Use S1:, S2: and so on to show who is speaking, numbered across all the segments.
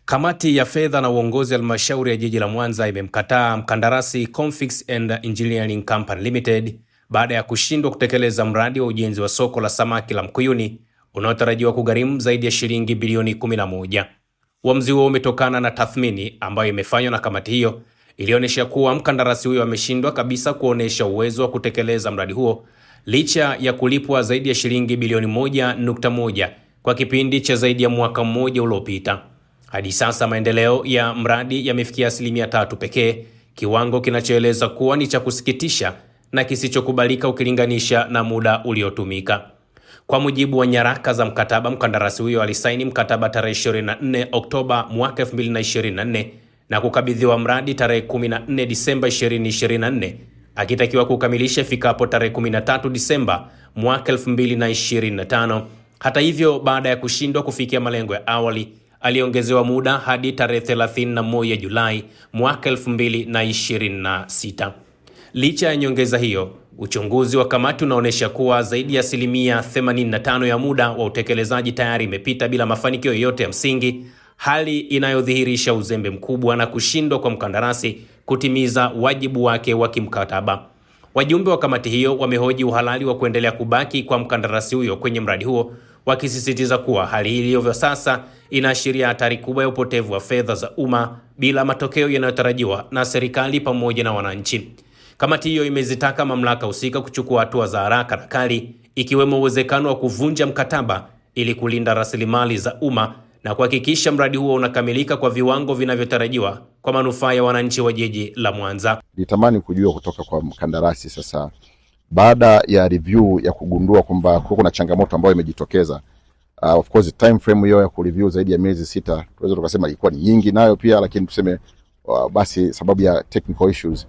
S1: Kamati ya fedha na uongozi wa halmashauri ya jiji la Mwanza imemkataa mkandarasi Confix and Engineering Company Limited baada ya kushindwa kutekeleza mradi wa ujenzi wa soko la samaki la Mkuyuni unaotarajiwa kugharimu zaidi ya shilingi bilioni 11. Uamuzi huo umetokana na tathmini ambayo imefanywa na kamati hiyo ilionyesha kuwa mkandarasi huyo ameshindwa kabisa kuonesha uwezo wa kutekeleza mradi huo licha ya kulipwa zaidi ya shilingi bilioni 1.1 kwa kipindi cha zaidi ya mwaka mmoja uliopita. Hadi sasa maendeleo ya mradi yamefikia 3% pekee, kiwango kinachoeleza kuwa ni cha kusikitisha na kisichokubalika ukilinganisha na muda uliotumika. Kwa mujibu wa nyaraka za mkataba, mkandarasi huyo alisaini mkataba tarehe 24 Oktoba mwaka 2024 na kukabidhiwa mradi tarehe 14 Disemba 2024, akitakiwa kukamilisha ifikapo tarehe 13 Disemba mwaka 2025. Hata hivyo, baada ya kushindwa kufikia malengo ya awali, aliongezewa muda hadi tarehe 31 Julai mwaka 2026. Licha ya nyongeza hiyo, uchunguzi wa kamati unaonesha kuwa zaidi ya 85% ya muda wa utekelezaji tayari imepita bila mafanikio yoyote ya msingi, hali inayodhihirisha uzembe mkubwa na kushindwa kwa mkandarasi kutimiza wajibu wake wa kimkataba. Wajumbe wa kamati hiyo wamehoji uhalali wa kuendelea kubaki kwa mkandarasi huyo kwenye mradi huo, wakisisitiza kuwa hali hii ilivyo sasa inaashiria hatari kubwa ya upotevu wa fedha za umma bila matokeo yanayotarajiwa na serikali pamoja na wananchi. Kamati hiyo imezitaka mamlaka husika kuchukua hatua za haraka na kali, ikiwemo uwezekano wa kuvunja mkataba ili kulinda rasilimali za umma na kuhakikisha mradi huo unakamilika kwa viwango vinavyotarajiwa kwa manufaa ya wananchi wa jiji la Mwanza.
S2: Nitamani kujua kutoka kwa mkandarasi sasa, baada ya review ya kugundua kwamba kuna changamoto ambayo imejitokeza, of course time frame hiyo ya kureview zaidi ya miezi 6 tunaweza tukasema ilikuwa ni nyingi nayo pia, lakini tuseme basi sababu ya technical issues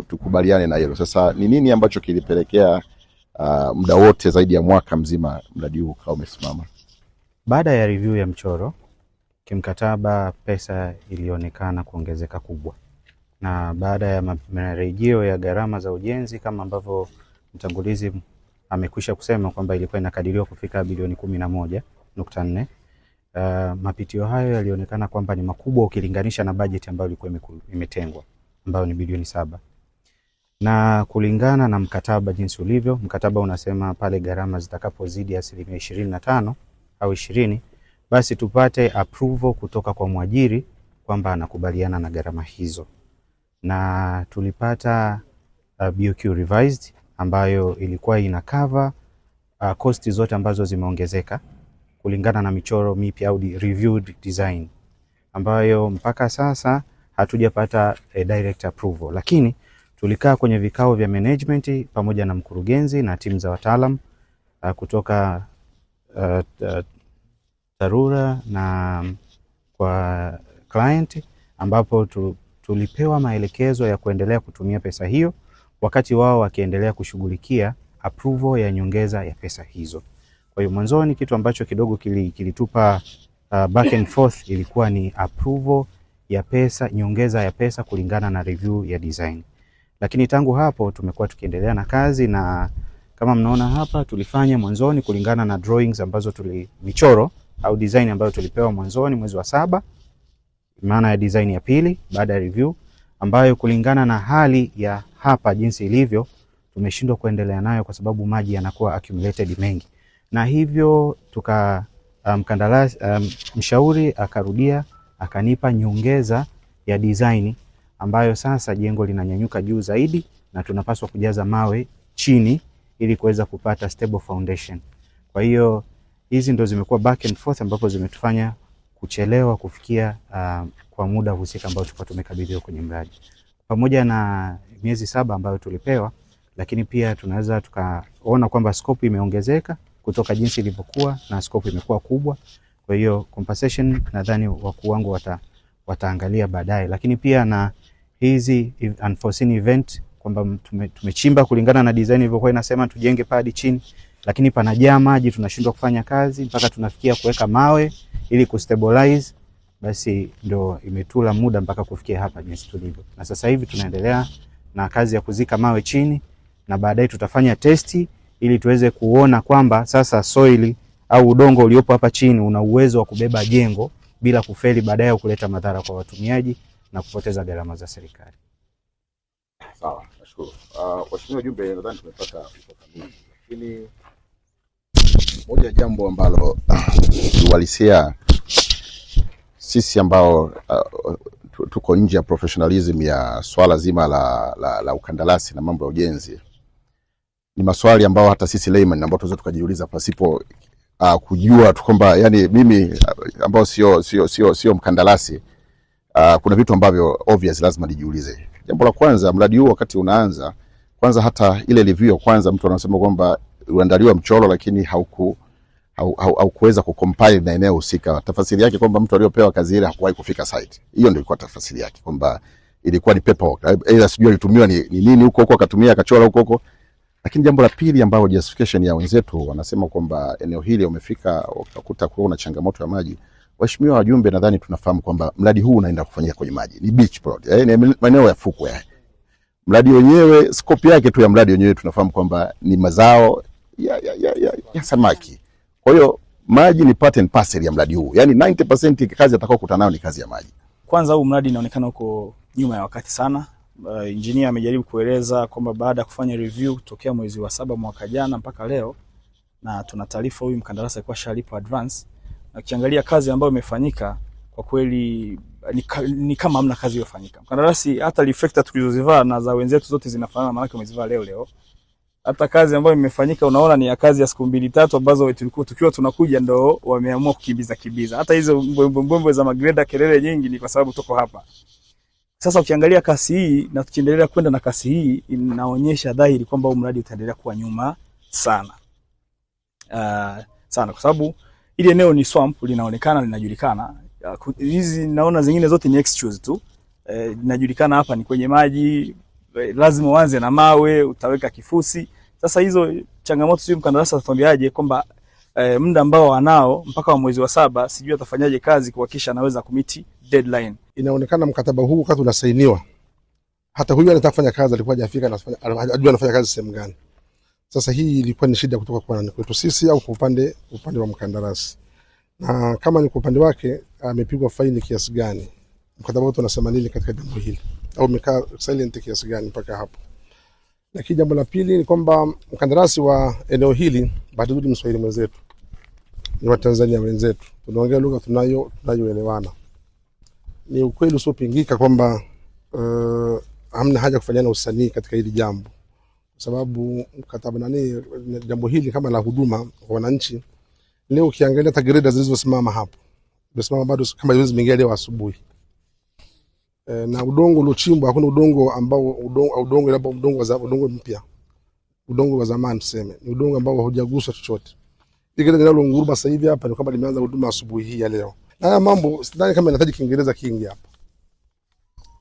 S2: tukubaliane na hilo. Sasa ni nini ambacho kilipelekea muda wote zaidi ya mwaka mzima mradi huu ukawa umesimama?
S3: Baada ya review ya mchoro, kimkataba pesa ilionekana kuongezeka kubwa, na baada ya marejeo ya gharama za ujenzi kama ambavyo mtangulizi amekwisha kusema kwamba ilikuwa inakadiriwa kufika bilioni 11.4, mapitio hayo yalionekana kwamba ni makubwa ukilinganisha na bajeti ambayo ilikuwa imetengwa ambayo ni bilioni 7. Na kulingana na mkataba jinsi ulivyo, mkataba unasema pale gharama zitakapozidi 25% au 20%, basi tupate approval kutoka kwa mwajiri kwamba anakubaliana na gharama hizo. Na tulipata BOQ revised ambayo ilikuwa ina cover cost zote ambazo zimeongezeka kulingana na michoro mipya au reviewed design, ambayo mpaka sasa hatujapata direct approval. Lakini tulikaa kwenye vikao vya management pamoja na mkurugenzi na timu za wataalam kutoka TARURA na kwa client, ambapo tulipewa maelekezo ya kuendelea kutumia pesa hiyo wakati wao wakiendelea kushughulikia approval ya nyongeza ya pesa hizo. Kwa hiyo mwanzoni kitu ambacho kidogo kilitupa back and forth ilikuwa ni approval ya pesa, nyongeza ya pesa kulingana na review ya design. Lakini tangu hapo tumekuwa tukiendelea na kazi, na kama mnaona hapa tulifanya mwanzoni kulingana na drawings ambazo michoro au design ambayo tulipewa mwanzoni mwezi wa 7, maana ya design ya pili baada ya review, ambayo kulingana na hali ya hapa jinsi ilivyo tumeshindwa kuendelea nayo kwa sababu maji yanakuwa accumulated mengi. Na hivyo mkandarasi mshauri akarudia akanipa nyongeza ya design ambayo sasa jengo linanyanyuka juu zaidi na tunapaswa kujaza mawe chini ili kuweza kupata stable foundation. Kwa hiyo hizi ndo zimekuwa back and forth ambapo zimetufanya kuchelewa kufikia kwa muda husika ambao tulikuwa tumekabidhiwa kwenye mradi. Pamoja na miezi 7 ambayo tulipewa, lakini pia tunaweza tukaona kwamba scope imeongezeka kutoka jinsi ilivyokuwa na scope imekuwa kubwa. Kwa hiyo compensation nadhani wakuu wangu wataangalia baadaye, lakini pia na hizi unforeseen event kwamba tumechimba kulingana na design ilivyokuwa inasema tujenge padi chini, lakini panajaa maji, tunashindwa kufanya kazi mpaka tunafikia kuweka mawe ili kustabilize, basi ndio imetula muda mpaka kufikia hapa jinsi tulivyo. Na sasa hivi tunaendelea na kazi ya kuzika mawe chini, na baadaye tutafanya testi ili tuweze kuona kwamba sasa soil au udongo uliopo hapa chini una uwezo wa kubeba jengo bila kufeli baadaye kuleta madhara kwa watumiaji na kupoteza gharama za serikali.
S2: Sawa, nashukuru. Waheshimiwa wajumbe, nadhani tumepata ufafanuzi. Lakini moja ya jambo ambalo uhalisia sisi ambao tuko nje ya professionalism ya swala zima la ukandarasi na mambo ya ujenzi, ni maswali ambao hata sisi layman ambao tunaweza tukajiuliza pasipo kujua tu kwamba, yani mimi ambao sio mkandarasi, kuna vitu ambavyo obvious lazima nijiulize. Jambo la kwanza, mradi huu wakati unaanza, kwanza hata ile review kwanza mtu anasema kwamba uandaliwa mchoro lakini haukuweza kucompile na eneo husika. Tafasiri yake kwamba mtu aliyopewa kazi ile hakuwahi kufika site. Hiyo ndio ilikuwa tafasiri yake, kwamba ilikuwa ni paperwork. Aidha sijui alitumiwa ni nini huko akatumia akachora huko. Lakini jambo la pili ambao justification ya wenzetu wanasema kwamba eneo hili umefika ukakuta kuna changamoto ya maji. Waheshimiwa wajumbe, nadhani tunafahamu kwamba mradi huu unaenda kufanyika kwenye maji. Ni beach road. Ni maeneo ya fukwe. Mradi wenyewe, scope yake tu ya mradi wenyewe tunafahamu kwamba ni mazao ya samaki. Kwa hiyo maji ni part and parcel ya mradi huu. Yaani 90% kazi atakayokutana nayo ni kazi ya maji.
S4: Kwanza huu mradi inaonekana uko nyuma ya wakati sana. Engineer amejaribu kueleza kwamba baada ya kufanya review tokea mwezi wa 7 mwaka jana mpaka leo, na tuna taarifa huyu mkandarasi alikuwa shalipo advance, na ukiangalia kazi ambayo imefanyika kwa kweli ni kama hamna kazi iliyofanyika. Mkandarasi hata reflector tulizozivaa na za wenzetu zote zinafanana, maana umezivaa leo. Hata kazi ambayo imefanyika unaona ni ya kazi ya siku 2-3 ambazo tukiwa tunakuja ndo wameamua kukimbiza. Hata hizo mbwembwe za magreda kelele nyingi ni kwa sababu tuko hapa. Sasa ukiangalia kasi hii na tukiendelea kwenda na kasi hii, inaonyesha dhahiri kwamba huu mradi utaendelea kuwa nyuma sana. Sana kwa sababu ile eneo ni swamp, linaonekana linajulikana. Hizi naona zingine zote ni excuse tu. Linajulikana hapa ni kwenye maji, lazima uanze na mawe, utaweka kifusi. Sasa hizo changamoto sio mkandarasi atatuambiaje kwamba muda ambao wanao mpaka wa mwezi wa 7 sijui atafanyaje kazi kuhakikisha anaweza kumiti deadline.
S5: Inaonekana mkataba huu wakati unasainiwa, hata huyu anataka kufanya kazi alikuwa hajafika, anajua anafanya kazi sehemu gani. Sasa hii ilikuwa ni shida kutoka kwa kwetu sisi au kwa upande wa mkandarasi, na kama ni kwa upande wake amepigwa faini kiasi gani, mkataba wetu unasema nini katika jambo hili, au umekaa silent kiasi gani mpaka hapo. Lakini jambo la pili ni kwamba mkandarasi wa eneo hili, bahati nzuri Mswahili mwenzetu, ni wa Tanzania wenzetu, tunaongea lugha tunayoelewana. Ni ukweli usiopingika kwamba hamna haja kufanyana usanii katika hili jambo, kwa sababu mkataba jambo hili kama la huduma kwa wananchi. Leo ukiangalia hata greda zilizosimama hapo, zimesimama bado kama hizo zimeingia leo asubuhi. Na udongo uliochimbwa, hakuna udongo ambao udongo mpya, udongo wa zamani tuseme, ni udongo ambao haujaguswa chochote. Ile ndio nguruma sasa hivi hapa ni kama limeanza huduma asubuhi hii ya leo. Na haya mambo sidhani kama inahitaji Kiingereza kingi hapa.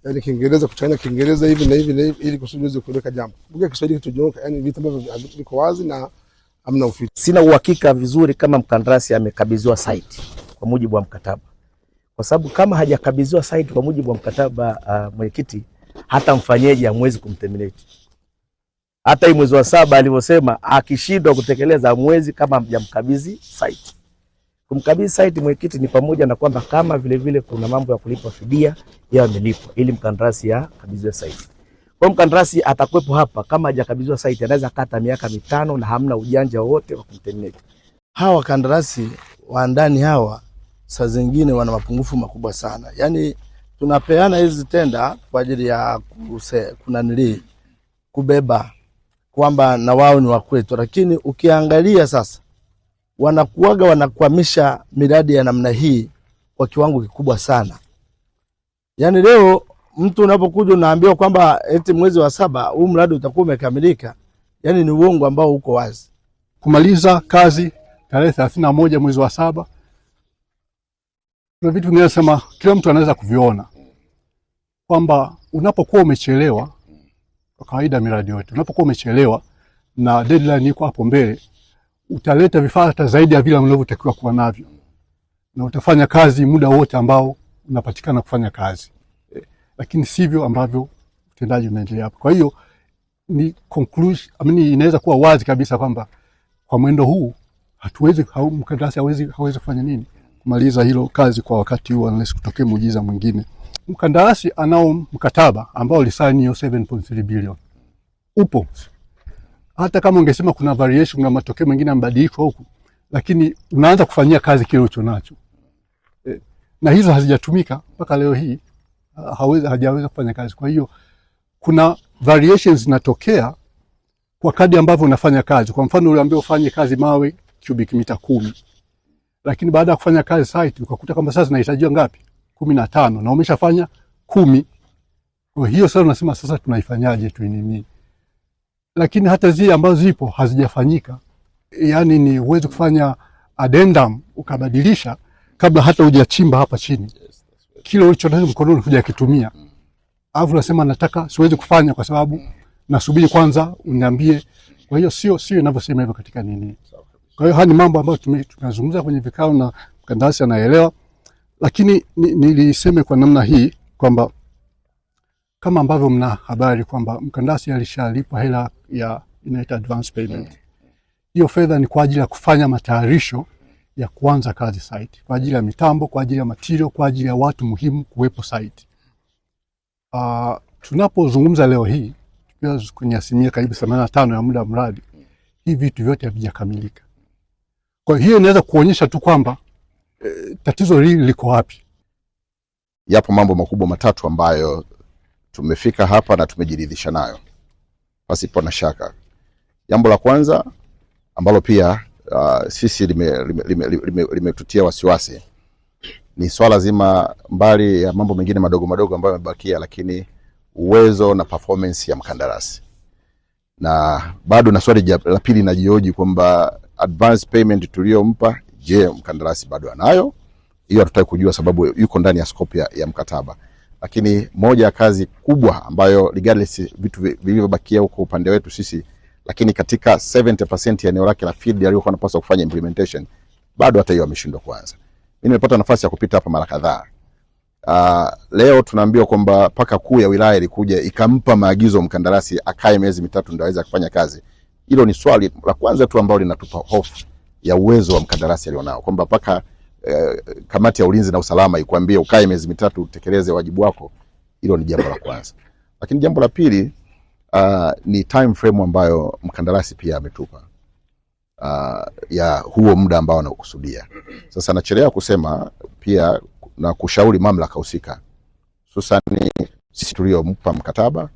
S5: Yaani Kiingereza kuchanganya Kiingereza hivi na hivi ili kusudi uweze kueleka jambo. Bunge Kiswahili kitonyoka, yani vitu ambavyo viko wazi na hamna uficho.
S6: Sina uhakika vizuri kama mkandarasi amekabidhiwa site kwa mujibu wa mkataba. Kwa sababu kama hajakabidhiwa site kwa mujibu wa mkataba, mwenyekiti, hata mfanyeje hamwezi kumterminate. Hata hii mwezi wa 7 alivyosema akishindwa kutekeleza mwezi kama hamjamkabidhi site. Kumkabidhi site mwenyekiti ni pamoja na kwamba kama vile kuna mambo ya kulipa fidia yao yamelipwa ili mkandarasi akabidhiwe site. Kwa mkandarasi atakuwepo hapa kama hajakabidhiwa site, anaweza kata miaka 5 na hamna ujanja wote wa kumterminate.
S7: Hawa kandarasi wa ndani hawa saa zingine wana mapungufu makubwa sana. Yaani tunapeana hizi tenda kwa ajili ya kubeba kwamba na wao ni wa kwetu, lakini ukiangalia sasa wanakwamisha miradi ya namna hii kwa kiwango kikubwa sana. Yaani leo mtu unapokuja unaambiwa kwamba eti mwezi wa 7 huu mradi utakuwa umekamilika, yaani ni uongo ambao uko wazi.
S8: Kumaliza kazi tarehe 31 mwezi wa 7. Kuna vitu ninasema kila mtu anaweza kuviona kwamba unapokuwa umechelewa, kwa kawaida miradi yote unapokuwa umechelewa na deadline iko hapo mbele, utaleta vifaa hata zaidi ya vile unavyotakiwa kuwa navyo, na utafanya kazi muda wote ambao unapatikana kufanya kazi, lakini sivyo ambavyo utendaji unaendelea hapo. Kwa hiyo ni conclusion, inaweza kuwa wazi kabisa kwamba kwa mwendo huu hatuwezi, mkandarasi hawezi kufanya nini, kumaliza hilo kazi kwa wakati huo unless kutokee muujiza mwingine. Mkandarasi anao mkataba ambao ulisaini hiyo 7.3 billion. Upo. Hata kama ungesema kuna variation na matokeo mengine mabadiliko huku, lakini unaanza kufanyia kazi kile ulicho nacho. Na hizo hazijatumika mpaka leo hii, hajaweza kufanya kazi. Kwa hiyo kuna variations zinatokea kwa kadri ambavyo unafanya kazi. Kwa mfano uliambiwa ufanye kazi mawe cubic mita 10. Lakini baada ya kufanya kazi site ukakuta kwamba sasa zinahitajiwa ngapi? 15 na umeshafanya 10. Kwa hiyo sasa unasema sasa tunaifanyaje tu nini? Lakini hata zile ambazo zipo hazijafanyika. Yaani ni uweze kufanya addendum ukabadilisha kabla hata hujachimba hapa chini. Kile ulichonacho mkononi hujakitumia. Alafu unasema nataka siwezi kufanya kwa sababu nasubiri kwanza uniambie. Kwa hiyo sio ninavyosema hivyo katika nini. Kwa hiyo haya ni mambo ambayo tunazungumza kwenye vikao na mkandarasi anaelewa. Lakini niliseme kwa namna hii kwamba kama ambavyo mna habari kwamba mkandarasi alishalipwa hela ya inaitwa advance payment. Hiyo fedha ni kwa ajili ya kufanya matayarisho ya kuanza kazi site, kwa ajili ya mitambo, kwa ajili ya material, kwa ajili ya watu muhimu kuwepo site. Tunapozungumza leo hii tukiwa kwenye asilimia karibu 85 ya muda wa mradi, hivi vitu vyote havijakamilika. Kwa hiyo inaweza kuonyesha tu kwamba tatizo hili liko wapi.
S2: Yapo mambo makubwa matatu ambayo tumefika hapa na tumejiridhisha nayo pasipo na shaka. Jambo la kwanza ambalo pia sisi limetutia wasiwasi ni swala zima, mbali ya mambo mengine madogo madogo ambayo yamebakia, lakini uwezo na performance ya mkandarasi. Na bado na swali la pili najioji kwamba advance payment tuliyompa, je, mkandarasi bado anayo? Hiyo hatutaki kujua sababu yuko ndani ya scope ya mkataba. Lakini moja ya kazi kubwa ambayo regardless vitu vilivyobakia huko upande wetu sisi, lakini katika 70% ya eneo lake la field aliyokuwa anapaswa kufanya implementation, bado hata hiyo ameshindwa kuanza. Mimi nimepata nafasi ya kupita hapa mara kadhaa. Leo tunaambiwa kwamba paka kuu ya wilaya ilikuja ikampa maagizo mkandarasi akae miezi 3 ndio aweze kufanya kazi. Hilo ni swali la kwanza tu ambalo linatupa hofu ya uwezo wa mkandarasi alionao, kwamba paka kamati ya ulinzi na usalama ikwambie ukae miezi 3 utekeleze wajibu wako. Hilo ni jambo la kwanza. Lakini jambo la pili ni time frame ambayo mkandarasi pia ametupa ya huo muda ambao anakusudia. Sasa nachelea kusema pia na kushauri mamlaka husika, hususan sisi tuliompa mkataba,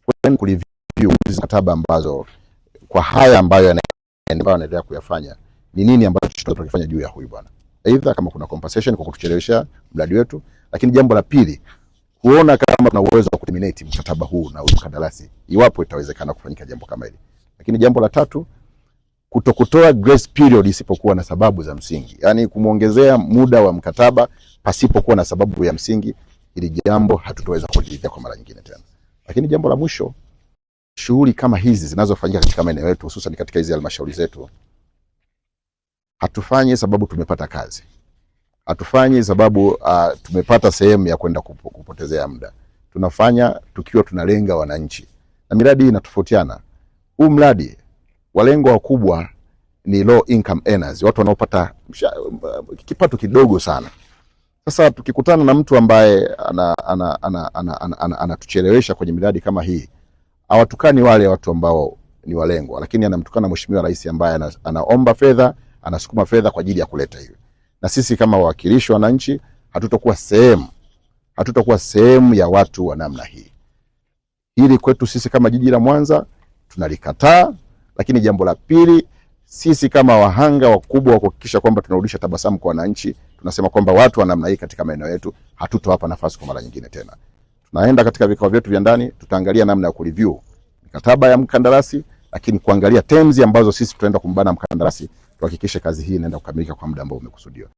S2: kwenda kureview mkataba ambazo kwa haya ambayo anaendelea kuyafanya, ni nini ambacho tutakifanya juu ya huyu bwana. Aidha kama kuna compensation kwa kutuchelewesha mradi wetu, lakini jambo la pili kuona kama tuna uwezo wa kuterminate mkataba huu na mkandarasi iwapo itawezekana kufanyika jambo kama hili. Lakini jambo la tatu, kutokutoa grace period isipokuwa na sababu za msingi. Yaani kumuongezea muda wa mkataba pasipokuwa na sababu ya msingi, ili jambo hatutoweza kuliridhia kwa mara nyingine tena. Lakini jambo la mwisho, shughuli kama hizi zinazofanyika katika maeneo yetu, hususan katika hizi halmashauri zetu, hatufanyi sababu tumepata kazi. Hatufanyi sababu tumepata sehemu ya kwenda kupotezea muda. Tunafanya tukiwa tunalenga wananchi. Na miradi inatofautiana. Huu mradi walengwa wakubwa ni low income earners, watu wanaopata kipato kidogo sana. Sasa tukikutana na mtu ambaye anatuchelewesha kwenye miradi kama hii, hawatukani wale watu ambao ni walengwa, lakini anamtukana Mheshimiwa Rais ambaye anaomba fedha, anasukuma fedha kwa ajili ya kuleta hiyo. Na sisi kama wawakilishi wa wananchi hatutakuwa sehemu ya watu wa namna hii. Hili kwetu sisi kama jiji la Mwanza tunalikataa. Lakini jambo la pili, sisi kama wahanga wakubwa wa kuhakikisha kwamba tunarudisha tabasamu kwa wananchi, tunasema kwamba watu wa namna hii katika maeneo yetu hatutowapa nafasi kwa mara nyingine tena. Tunaenda katika vikao vyetu vya ndani, tutaangalia namna ya kureview mikataba ya mkandarasi, lakini kuangalia terms ambazo sisi tutaenda kumbana mkandarasi, tuhakikishe kazi hii inaenda kukamilika kwa muda ambao umekusudiwa.